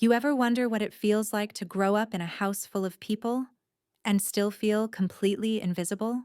You ever wonder what it feels like to grow up in a house full of people and still feel completely invisible?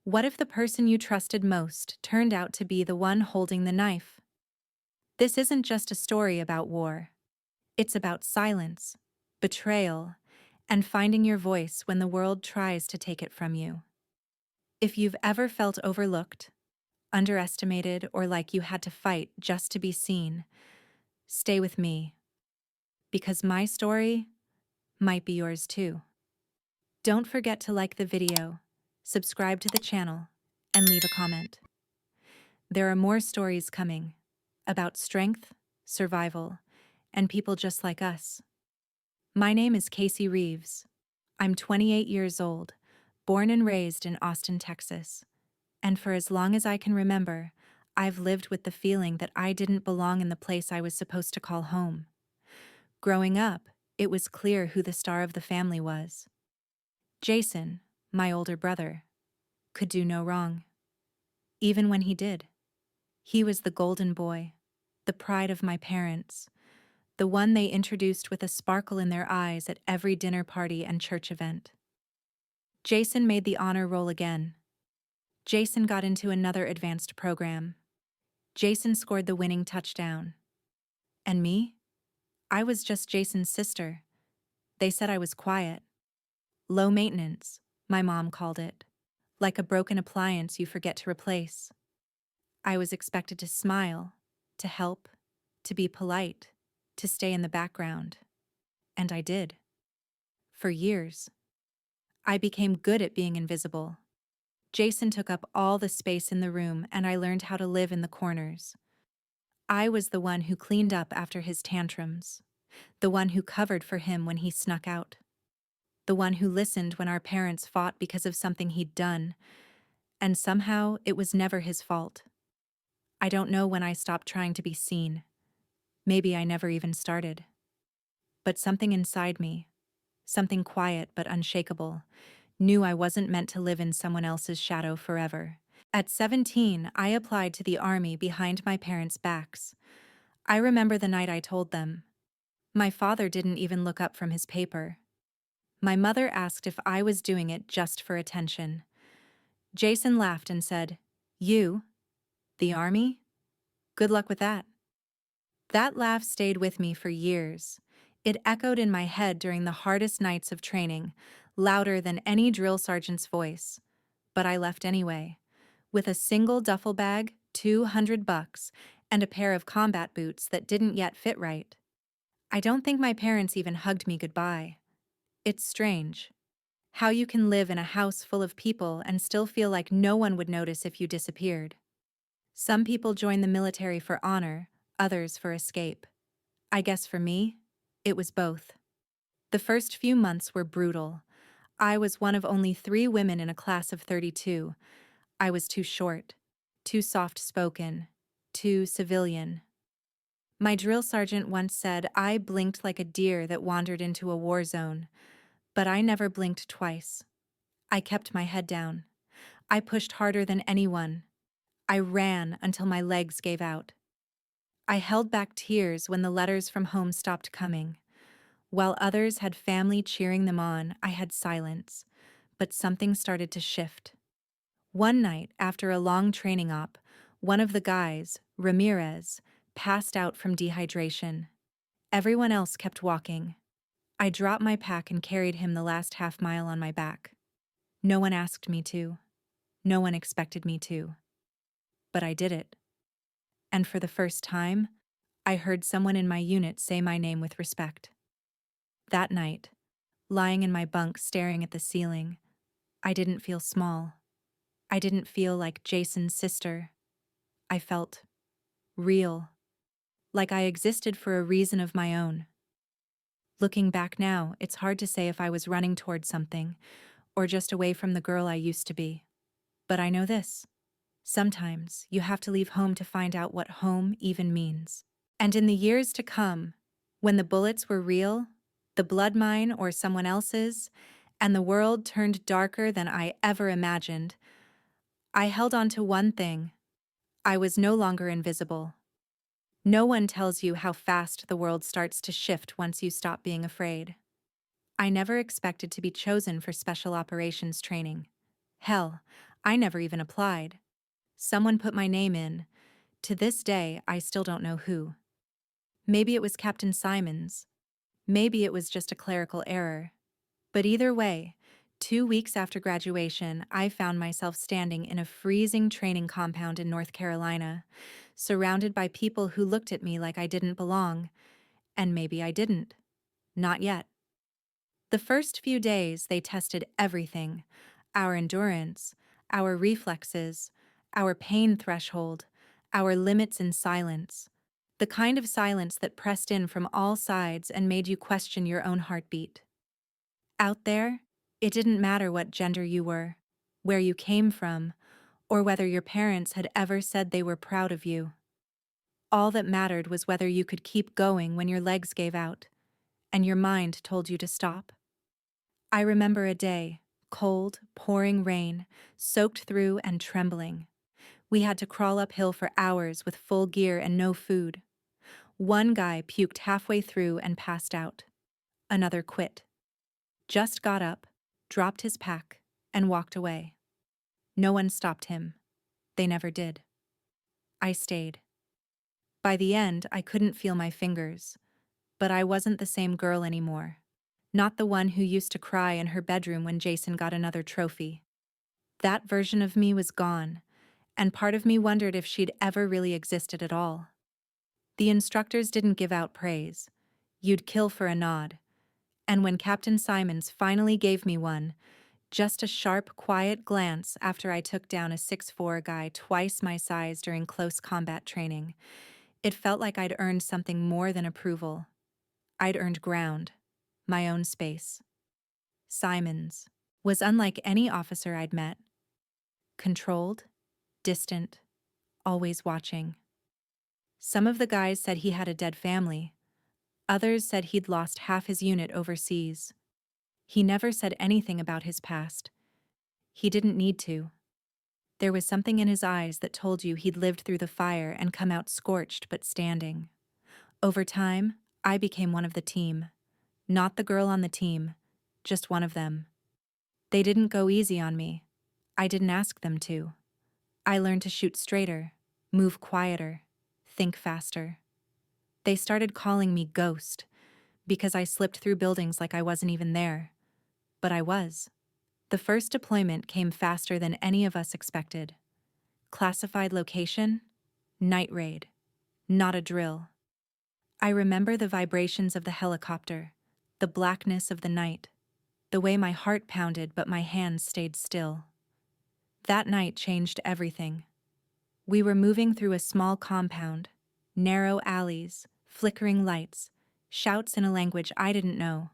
What if the person you trusted most turned out to be the one holding the knife? This isn't just a story about war. It's about silence, betrayal, and finding your voice when the world tries to take it from you. If you've ever felt overlooked, underestimated, or like you had to fight just to be seen, stay with me, because my story might be yours too. Don't forget to like the video, subscribe to the channel, and leave a comment. There are more stories coming about strength, survival, and people just like us. My name is Casey Reeves. I'm 28 years old, born and raised in Austin, Texas. And for as long as I can remember, I've lived with the feeling that I didn't belong in the place I was supposed to call home. Growing up, it was clear who the star of the family was. Jason, my older brother, could do no wrong. Even when he did. He was the golden boy, the pride of my parents, the one they introduced with a sparkle in their eyes at every dinner party and church event. Jason made the honor roll again. Jason got into another advanced program. Jason scored the winning touchdown. And me? I was just Jason's sister. They said I was quiet. Low maintenance, my mom called it. Like a broken appliance you forget to replace. I was expected to smile, to help, to be polite, to stay in the background. And I did. For years. I became good at being invisible. Jason took up all the space in the room and I learned how to live in the corners. I was the one who cleaned up after his tantrums. The one who covered for him when he snuck out. The one who listened when our parents fought because of something he'd done. And somehow it was never his fault. I don't know when I stopped trying to be seen. Maybe I never even started. But something inside me, something quiet but unshakable, knew I wasn't meant to live in someone else's shadow forever. At 17, I applied to the army behind my parents' backs. I remember the night I told them. My father didn't even look up from his paper. My mother asked if I was doing it just for attention. Jason laughed and said, "You? The army? Good luck with that." That laugh stayed with me for years. It echoed in my head during the hardest nights of training, louder than any drill sergeant's voice. But I left anyway, with a single duffel bag, $200, and a pair of combat boots that didn't yet fit right. I don't think my parents even hugged me goodbye. It's strange. How you can live in a house full of people and still feel like no one would notice if you disappeared. Some people join the military for honor, others for escape. I guess for me, it was both. The first few months were brutal. I was one of only 3 women in a class of 32. I was too short, too soft-spoken, too civilian. My drill sergeant once said I blinked like a deer that wandered into a war zone, but I never blinked twice. I kept my head down. I pushed harder than anyone. I ran until my legs gave out. I held back tears when the letters from home stopped coming. While others had family cheering them on, I had silence, but something started to shift. One night, after a long training op, one of the guys, Ramirez, passed out from dehydration. Everyone else kept walking. I dropped my pack and carried him the last half mile on my back. No one asked me to. No one expected me to. But I did it. And for the first time, I heard someone in my unit say my name with respect. That night, lying in my bunk staring at the ceiling, I didn't feel small. I didn't feel like Jason's sister. I felt real, like I existed for a reason of my own. Looking back now, it's hard to say if I was running toward something, or just away from the girl I used to be. But I know this. Sometimes you have to leave home to find out what home even means. And in the years to come, when the bullets were real, the blood mine or someone else's, and the world turned darker than I ever imagined, I held on to one thing. I was no longer invisible. No one tells you how fast the world starts to shift once you stop being afraid. I never expected to be chosen for special operations training. Hell, I never even applied. Someone put my name in. To this day, I still don't know who. Maybe it was Captain Simons. Maybe it was just a clerical error. But either way, 2 weeks after graduation, I found myself standing in a freezing training compound in North Carolina, surrounded by people who looked at me like I didn't belong. And maybe I didn't. Not yet. The first few days, they tested everything: our endurance, our reflexes, our pain threshold, our limits in silence. The kind of silence that pressed in from all sides and made you question your own heartbeat. Out there, it didn't matter what gender you were, where you came from, or whether your parents had ever said they were proud of you. All that mattered was whether you could keep going when your legs gave out, and your mind told you to stop. I remember a day, cold, pouring rain, soaked through and trembling. We had to crawl uphill for hours with full gear and no food. One guy puked halfway through and passed out. Another quit. Just got up, dropped his pack, and walked away. No one stopped him. They never did. I stayed. By the end, I couldn't feel my fingers, but I wasn't the same girl anymore. Not the one who used to cry in her bedroom when Jason got another trophy. That version of me was gone, and part of me wondered if she'd ever really existed at all. The instructors didn't give out praise. You'd kill for a nod. And when Captain Simons finally gave me one, just a sharp, quiet glance after I took down a 6'4" guy twice my size during close combat training, it felt like I'd earned something more than approval. I'd earned ground, my own space. Simons was unlike any officer I'd met. Controlled, distant, always watching. Some of the guys said he had a dead family. Others said he'd lost half his unit overseas. He never said anything about his past. He didn't need to. There was something in his eyes that told you he'd lived through the fire and come out scorched but standing. Over time, I became one of the team. Not the girl on the team, just one of them. They didn't go easy on me. I didn't ask them to. I learned to shoot straighter, move quieter, think faster. They started calling me Ghost because I slipped through buildings like I wasn't even there. But I was. The first deployment came faster than any of us expected. Classified location? Night raid. Not a drill. I remember the vibrations of the helicopter, the blackness of the night, the way my heart pounded but my hands stayed still. That night changed everything. We were moving through a small compound, narrow alleys, flickering lights, shouts in a language I didn't know.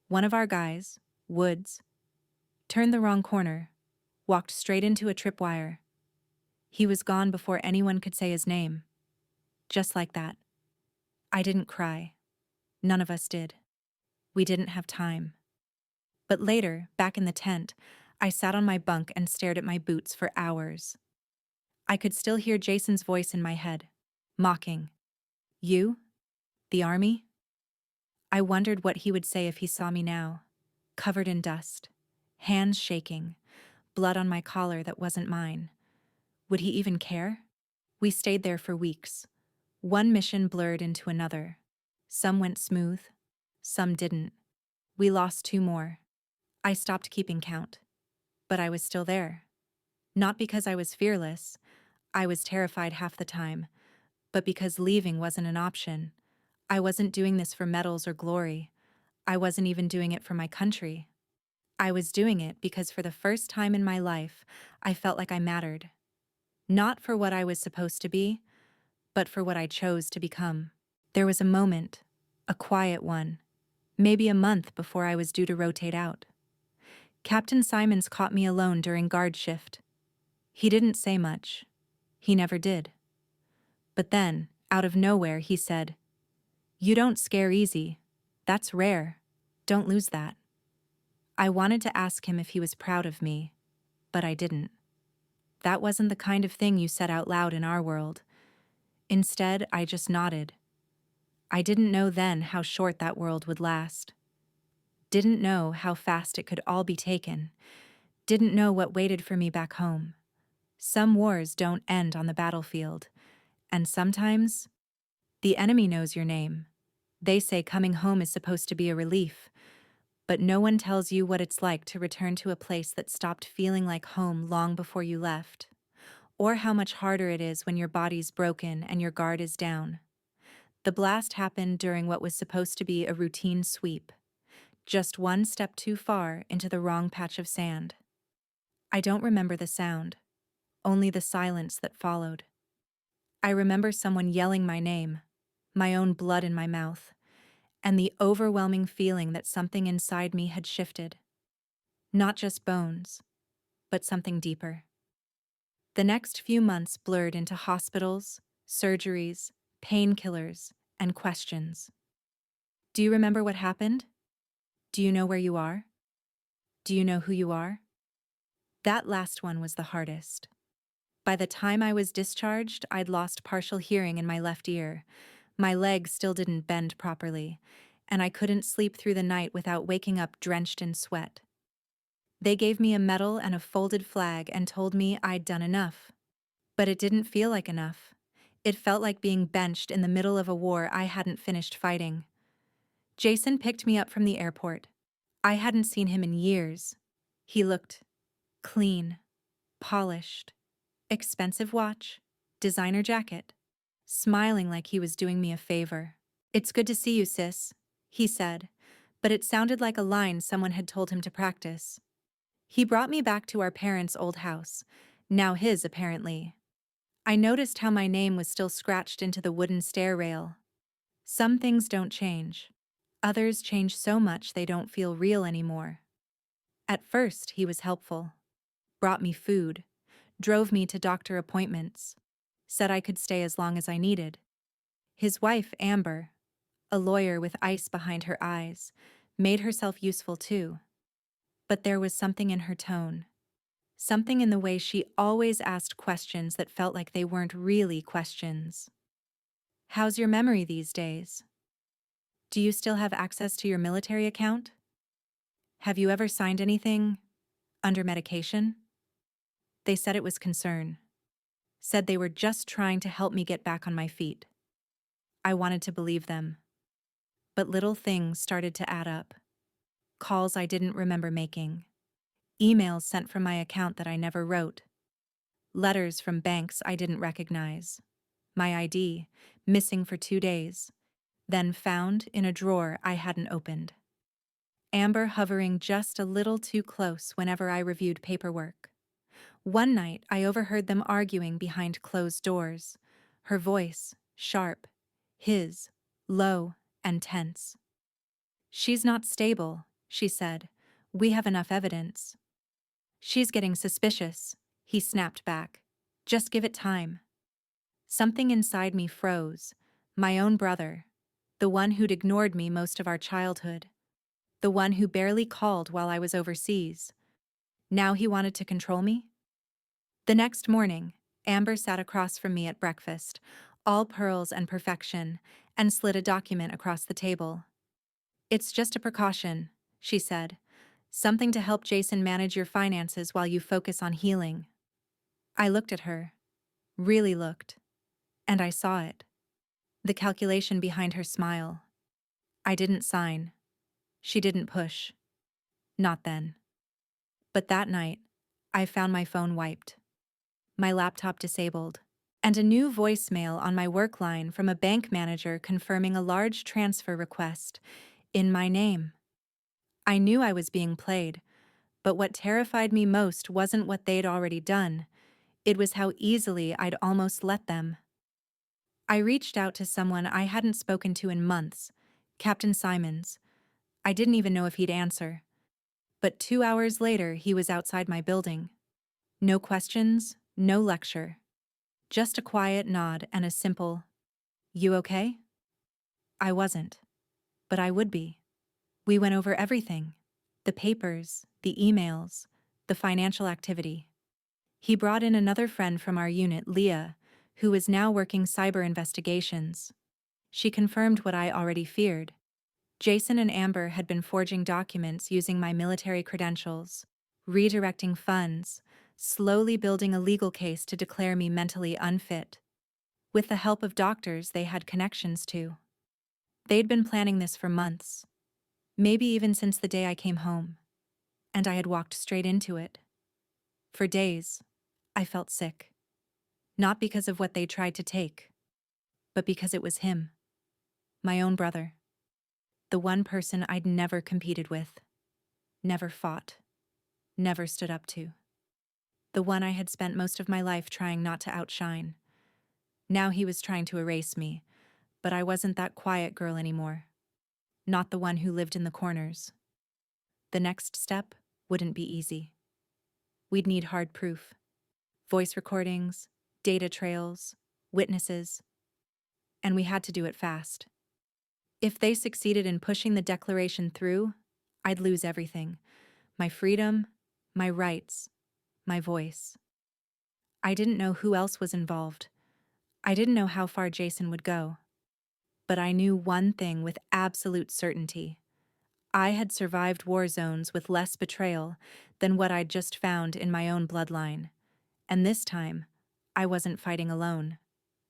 One of our guys, Woods, turned the wrong corner, walked straight into a tripwire. He was gone before anyone could say his name. Just like that. I didn't cry. None of us did. We didn't have time. But later, back in the tent, I sat on my bunk and stared at my boots for hours. I could still hear Jason's voice in my head, mocking. You? The army? I wondered what he would say if he saw me now, covered in dust, hands shaking, blood on my collar that wasn't mine. Would he even care? We stayed there for weeks. One mission blurred into another. Some went smooth, some didn't. We lost 2 more. I stopped keeping count. But I was still there. Not because I was fearless. I was terrified half the time. But because leaving wasn't an option. I wasn't doing this for medals or glory. I wasn't even doing it for my country. I was doing it because for the first time in my life, I felt like I mattered. Not for what I was supposed to be, but for what I chose to become. There was a moment, a quiet one, maybe a month before I was due to rotate out. Captain Simons caught me alone during guard shift. He didn't say much. He never did. But then, out of nowhere, he said, "You don't scare easy. That's rare. Don't lose that." I wanted to ask him if he was proud of me, but I didn't. That wasn't the kind of thing you said out loud in our world. Instead, I just nodded. I didn't know then how short that world would last. Didn't know how fast it could all be taken. Didn't know what waited for me back home. Some wars don't end on the battlefield, and sometimes the enemy knows your name. They say coming home is supposed to be a relief, but no one tells you what it's like to return to a place that stopped feeling like home long before you left, or how much harder it is when your body's broken and your guard is down. The blast happened during what was supposed to be a routine sweep, just one step too far into the wrong patch of sand. I don't remember the sound, only the silence that followed. I remember someone yelling my name, my own blood in my mouth, and the overwhelming feeling that something inside me had shifted. Not just bones, but something deeper. The next few months blurred into hospitals, surgeries, painkillers, and questions. Do you remember what happened? Do you know where you are? Do you know who you are? That last one was the hardest. By the time I was discharged, I'd lost partial hearing in my left ear. My legs still didn't bend properly, and I couldn't sleep through the night without waking up drenched in sweat. They gave me a medal and a folded flag and told me I'd done enough. But it didn't feel like enough. It felt like being benched in the middle of a war I hadn't finished fighting. Jason picked me up from the airport. I hadn't seen him in years. He looked clean, polished, expensive watch, designer jacket, smiling like he was doing me a favor. "It's good to see you, sis," he said, but it sounded like a line someone had told him to practice. He brought me back to our parents' old house, now his apparently. I noticed how my name was still scratched into the wooden stair rail. Some things don't change. Others change so much they don't feel real anymore. At first, he was helpful. Brought me food, drove me to doctor appointments, said I could stay as long as I needed. His wife, Amber, a lawyer with ice behind her eyes, made herself useful too. But there was something in her tone. Something in the way she always asked questions that felt like they weren't really questions. "How's your memory these days? Do you still have access to your military account? Have you ever signed anything under medication?" They said it was concern. Said they were just trying to help me get back on my feet. I wanted to believe them. But little things started to add up. Calls I didn't remember making. Emails sent from my account that I never wrote. Letters from banks I didn't recognize. My ID, missing for 2 days. Then found in a drawer I hadn't opened. Amber hovering just a little too close whenever I reviewed paperwork. One night, I overheard them arguing behind closed doors. Her voice, sharp. His, low and tense. "She's not stable," she said. "We have enough evidence." "She's getting suspicious," he snapped back. "Just give it time." Something inside me froze. My own brother. The one who'd ignored me most of our childhood. The one who barely called while I was overseas. Now he wanted to control me? The next morning, Amber sat across from me at breakfast, all pearls and perfection, and slid a document across the table. "It's just a precaution," she said. "Something to help Jason manage your finances while you focus on healing." I looked at her. Really looked. And I saw it. The calculation behind her smile. I didn't sign. She didn't push. Not then. But that night, I found my phone wiped. My laptop disabled, and a new voicemail on my work line from a bank manager confirming a large transfer request in my name. I knew I was being played, but what terrified me most wasn't what they'd already done. It was how easily I'd almost let them. I reached out to someone I hadn't spoken to in months, Captain Simons. I didn't even know if he'd answer. But 2 hours later, he was outside my building. No questions, no lecture. Just a quiet nod and a simple, "You okay?" I wasn't. But I would be. We went over everything. The papers, the emails, the financial activity. He brought in another friend from our unit, Leah, who was now working cyber investigations. She confirmed what I already feared. Jason and Amber had been forging documents using my military credentials, redirecting funds, slowly building a legal case to declare me mentally unfit. With the help of doctors they had connections to. They'd been planning this for months, maybe even since the day I came home, and I had walked straight into it. For days, I felt sick. Not because of what they tried to take, but because it was him, my own brother, the one person I'd never competed with, never fought, never stood up to. The one I had spent most of my life trying not to outshine. Now he was trying to erase me, but I wasn't that quiet girl anymore. Not the one who lived in the corners. The next step wouldn't be easy. We'd need hard proof. Voice recordings, data trails, witnesses. And we had to do it fast. If they succeeded in pushing the declaration through, I'd lose everything. My freedom, my rights, my voice. I didn't know who else was involved. I didn't know how far Jason would go. But I knew one thing with absolute certainty. I had survived war zones with less betrayal than what I'd just found in my own bloodline. And this time, I wasn't fighting alone.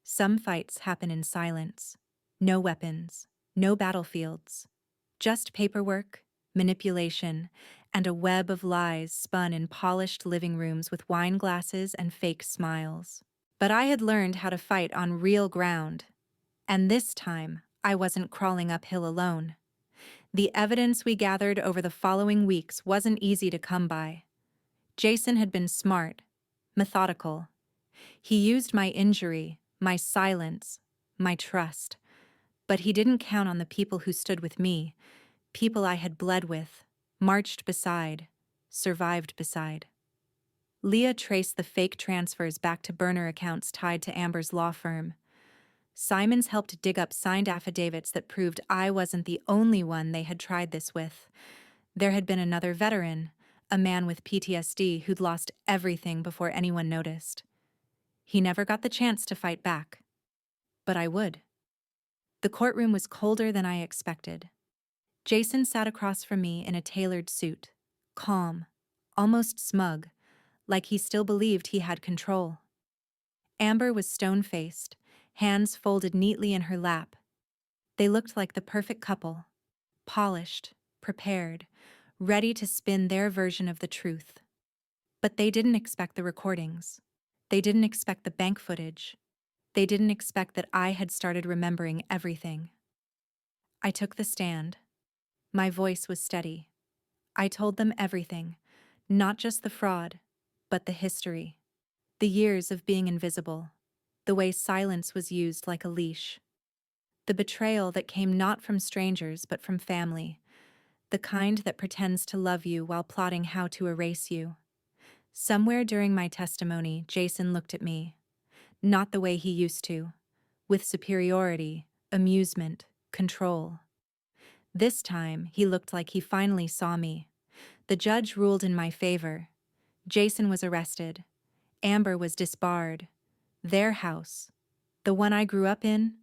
Some fights happen in silence. No weapons, no battlefields. Just paperwork, manipulation, and a web of lies spun in polished living rooms with wine glasses and fake smiles. But I had learned how to fight on real ground. And this time, I wasn't crawling uphill alone. The evidence we gathered over the following weeks wasn't easy to come by. Jason had been smart, methodical. He used my injury, my silence, my trust. But he didn't count on the people who stood with me, people I had bled with, marched beside, survived beside. Leah traced the fake transfers back to burner accounts tied to Amber's law firm. Simons helped dig up signed affidavits that proved I wasn't the only one they had tried this with. There had been another veteran, a man with PTSD who'd lost everything before anyone noticed. He never got the chance to fight back. But I would. The courtroom was colder than I expected. Jason sat across from me in a tailored suit, calm, almost smug, like he still believed he had control. Amber was stone-faced, hands folded neatly in her lap. They looked like the perfect couple, polished, prepared, ready to spin their version of the truth. But they didn't expect the recordings. They didn't expect the bank footage. They didn't expect that I had started remembering everything. I took the stand. My voice was steady. I told them everything, not just the fraud, but the history. The years of being invisible. The way silence was used like a leash. The betrayal that came not from strangers but from family. The kind that pretends to love you while plotting how to erase you. Somewhere during my testimony, Jason looked at me. Not the way he used to. With superiority, amusement, control. This time, he looked like he finally saw me. The judge ruled in my favor. Jason was arrested. Amber was disbarred. Their house, the one I grew up in,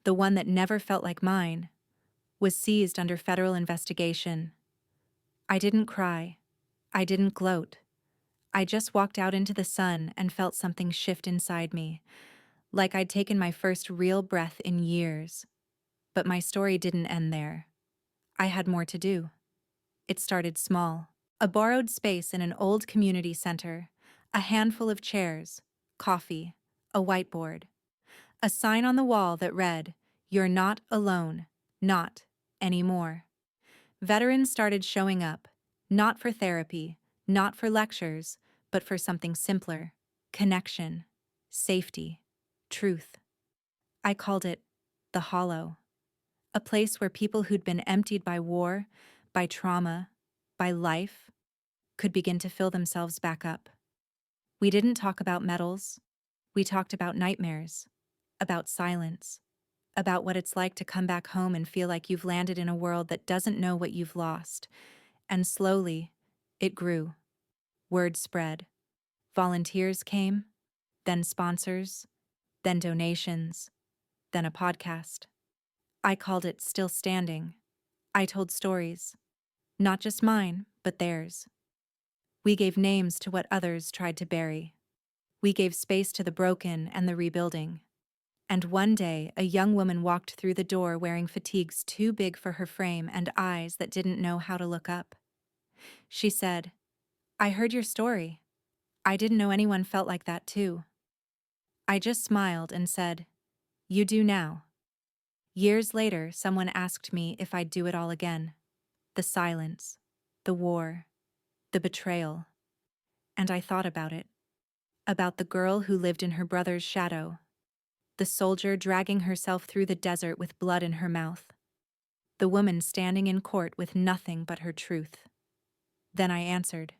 the one that never felt like mine, was seized under federal investigation. I didn't cry. I didn't gloat. I just walked out into the sun and felt something shift inside me, like I'd taken my first real breath in years. But my story didn't end there. I had more to do. It started small. A borrowed space in an old community center, a handful of chairs, coffee, a whiteboard. A sign on the wall that read, "You're not alone, not anymore." Veterans started showing up, not for therapy, not for lectures, but for something simpler: connection, safety, truth. I called it the Hollow, a place where people who'd been emptied by war, by trauma, by life, could begin to fill themselves back up. We didn't talk about medals. We talked about nightmares, about silence, about what it's like to come back home and feel like you've landed in a world that doesn't know what you've lost. And slowly, it grew. Word spread. Volunteers came, then sponsors, then donations, then a podcast. I called it Still Standing. I told stories, not just mine, but theirs. We gave names to what others tried to bury. We gave space to the broken and the rebuilding. And one day, a young woman walked through the door wearing fatigues too big for her frame and eyes that didn't know how to look up. She said, "I heard your story. I didn't know anyone felt like that too." I just smiled and said, "You do now." Years later, someone asked me if I'd do it all again. The silence, the war, the betrayal. And I thought about it. About the girl who lived in her brother's shadow. The soldier dragging herself through the desert with blood in her mouth. The woman standing in court with nothing but her truth. Then I answered,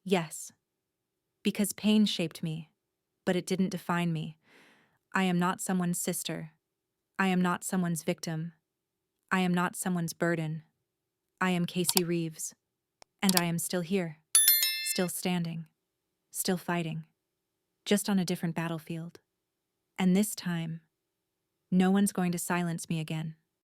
yes. Because pain shaped me, but it didn't define me. I am not someone's sister. I am not someone's victim. I am not someone's burden. I am Casey Reeves. And I am still here. Still standing. Still fighting. Just on a different battlefield. And this time, no one's going to silence me again.